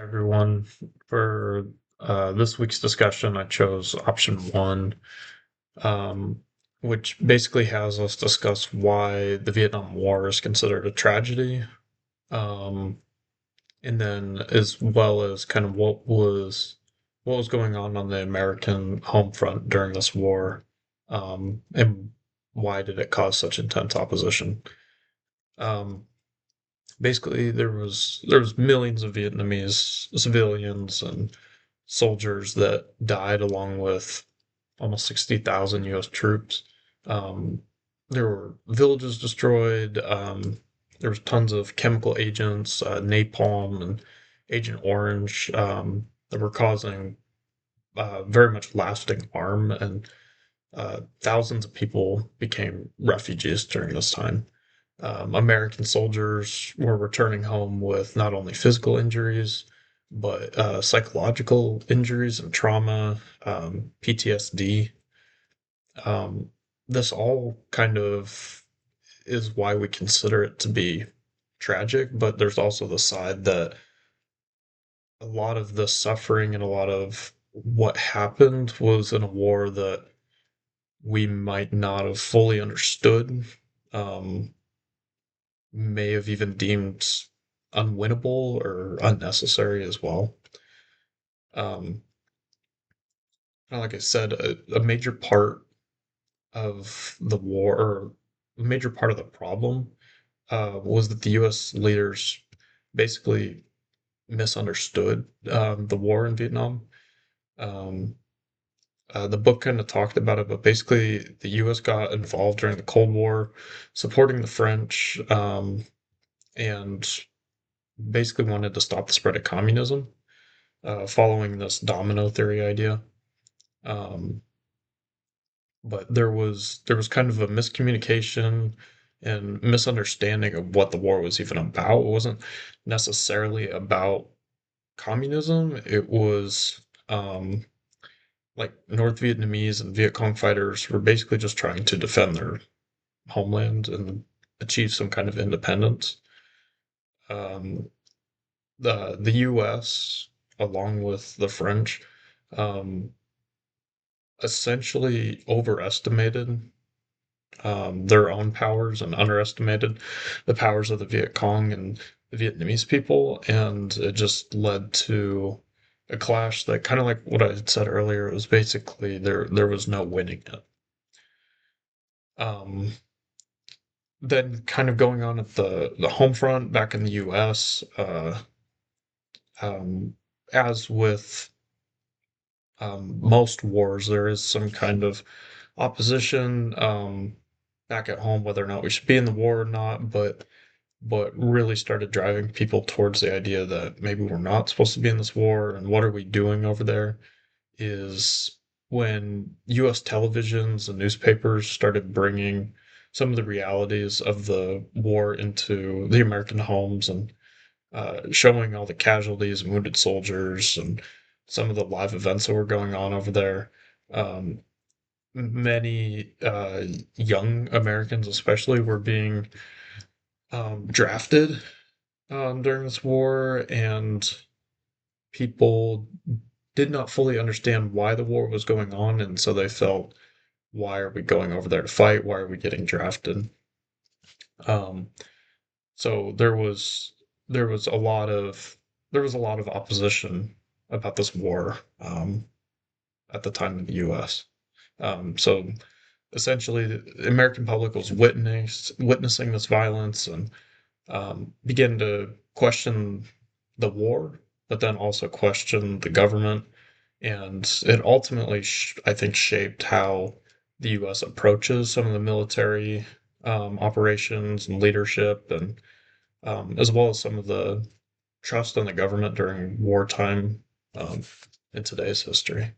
Everyone. For this week's discussion, I chose option one, um, which basically has us discuss why the Vietnam War is considered a tragedy, um, and then as well as kind of what was going on the American home front during this war, and why did it cause such intense opposition. Um, Basically, there was millions of Vietnamese civilians and soldiers that died along with almost 60,000 US troops. Um, there were villages destroyed. There was tons of chemical agents, napalm and Agent Orange, that were causing very much lasting harm, and thousands of people became refugees during this time. American soldiers were returning home with not only physical injuries, but psychological injuries and trauma, PTSD. Um, this all kind of is why we consider it to be tragic, but there's also the side that a lot of the suffering and a lot of what happened was in a war that we might not have fully understood, um, may have even deemed unwinnable or unnecessary as well. Um, like I said, a major part of the war, or a major part of the problem, was that the U.S. leaders basically misunderstood the war in Vietnam. Um, the book kind of talked about it, but basically the U.S. got involved during the Cold War, supporting the French, and basically wanted to stop the spread of communism, following this domino theory idea. Um, but there was kind of a miscommunication and misunderstanding of what the war was even about. It wasn't necessarily about communism. It was like North Vietnamese and Viet Cong fighters were basically just trying to defend their homeland and achieve some kind of independence. Um, the U.S. along with the French, um, essentially overestimated their own powers and underestimated the powers of the Viet Cong and the Vietnamese people, and it just led to a clash that, kind of like what I had said earlier, it was basically there was no winning it. Um, then kind of going on at the home front back in the U.S., um, as with most wars, there is some kind of opposition, back at home, whether or not we should be in the war or not. But what really started driving people towards the idea that maybe we're not supposed to be in this war and what are we doing over there is when US televisions and newspapers started bringing some of the realities of the war into the American homes, and showing all the casualties and wounded soldiers and some of the live events that were going on over there. Um, Many young Americans, especially, were being drafted during this war, and people did not fully understand why the war was going on, and so they felt, why are we going over there to fight? Why are we getting drafted? Um, so there was a lot of opposition about this war, at the time in the U.S. So essentially, the American public was witnessing this violence, and began to question the war, but then also question the government. And it ultimately, I think, shaped how the U.S. approaches some of the military operations and leadership, and as well as some of the trust in the government during wartime, um, in today's history.